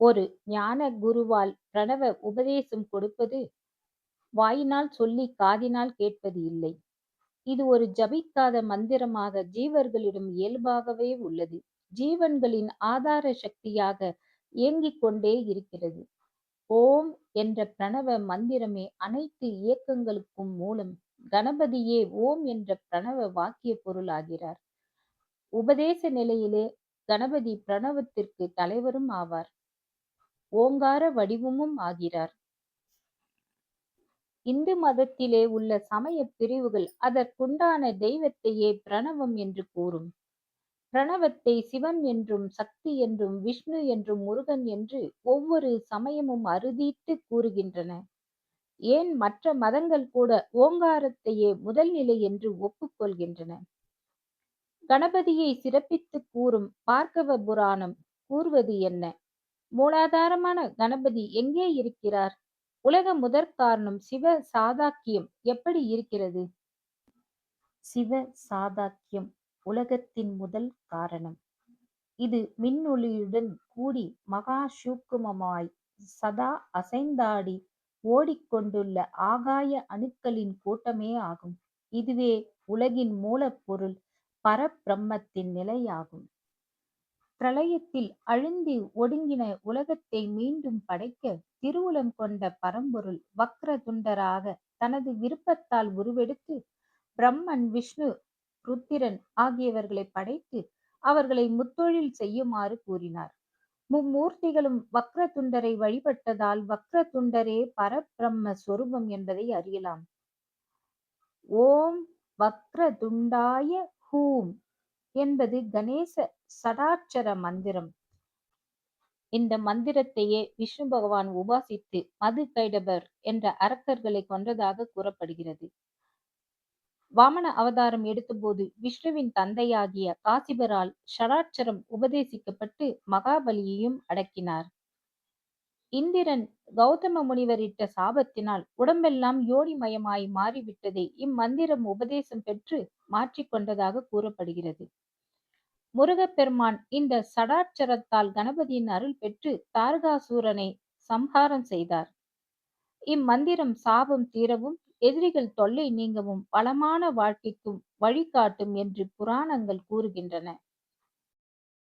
ஒரு ஞான குருவால் பிரணவ உபதேசம் கொடுப்பது வாயினால் சொல்லி காதினால் கேட்பது இல்லை. இது ஒரு ஜபிக்காத மந்திரமாக ஜீவர்களிடம் இயல்பாகவே உள்ளது. ஜீவன்களின் ஆதார சக்தியாக இயங்கிக் கொண்டே இருக்கிறது. ஓம் என்ற பிரணவ மந்திரமே அனைத்து இயக்கங்களுக்கும் மூலம். கணபதியே ஓம் என்ற பிரணவ வாக்கிய பொருளாகிறார். உபதேச நிலையிலே கணபதி பிரணவத்திற்கு தலைவரும் ஆவார். ஓங்கார வடிவமும் ஆகிறார். இந்து மதத்திலே உள்ள சமய பிரிவுகள் அதற்குண்டான தெய்வத்தையே பிரணவம் என்று கூறும். பிரணவத்தை சிவன் என்றும் சக்தி என்றும் விஷ்ணு என்றும் முருகன் என்று ஒவ்வொரு சமயமும் அறுதிட்டு கூறுகின்றன. ஏன் மற்ற மதங்கள் கூட ஓங்காரத்தையே முதல் நிலை என்று ஒப்புக்கொள்கின்றன. கணபதியை சிறப்பித்து கூறும் பார்க்கவ புராணம் கூறுவது என்ன? மூலாதாரமான கணபதி எங்கே இருக்கிறார்? உலக முதற் காரணம் சிவ சாதாக்கியம் எப்படி இருக்கிறது? சிவ சாதாக்கியம் உலகத்தின் முதல் காரணம். இது மின்னொளியுடன் கூடி மகா சூக்குமமாய் சதா அசைந்தாடி ஓடிக்கொண்டுள்ள ஆகாய அணுக்களின் கூட்டமே ஆகும். இதுவே உலகின் மூலப்பொருள் பரபிரம்மத்தின் நிலையாகும். பிரளயத்தில் அழுந்தி ஒடுங்கின உலகத்தை மீண்டும் படைக்க திருவுளம் கொண்ட பரம்பொருள் வக்ர துண்டராக தனது விருப்பத்தால் உருவெடுத்து பிரம்மன் விஷ்ணு ருத்திரன் ஆகியவர்களை படைத்து அவர்களை முத்தொழில் செய்யுமாறு கூறினார். மும்மூர்த்திகளும் வக்ர துண்டரை வழிபட்டதால் வக்ர துண்டரே பரபிரம்ம சொரூபம் என்பதை அறியலாம். ஓம் வக்ர துண்டாய ஹூம் என்பது கணேச சடாட்சர மந்திரம். இந்த மந்திரத்தையே விஷ்ணு பகவான் உபாசித்து மது கைடபர் என்ற அரக்கர்களை கொன்றதாக கூறப்படுகிறது. வாமன அவதாரம் எடுத்தபோது விஷ்ணுவின் தந்தையாகிய காசிபரால் ஷடாட்சரம் உபதேசிக்கப்பட்டு மகாபலியையும் அடக்கினார். இந்திரன் கௌதம முனிவரிட்ட சாபத்தினால் உடம்பெல்லாம் யோனிமயமாய் மாறிவிட்டதை இம்மந்திரம் உபதேசம் பெற்று மாற்றிக்கொண்டதாக கூறப்படுகிறது. முருகப்பெருமான் இந்த சடாட்சரத்தால் கணபதியின் அருள் பெற்று தாரகாசூரனை சம்ஹாரம் செய்தார். இம்மந்திரம் சாபம் தீரவும் எதிரிகள் தொல்லை நீங்கவும் வளமான வாழ்க்கைக்கும் வழிகாட்டும் என்று புராணங்கள் கூறுகின்றன.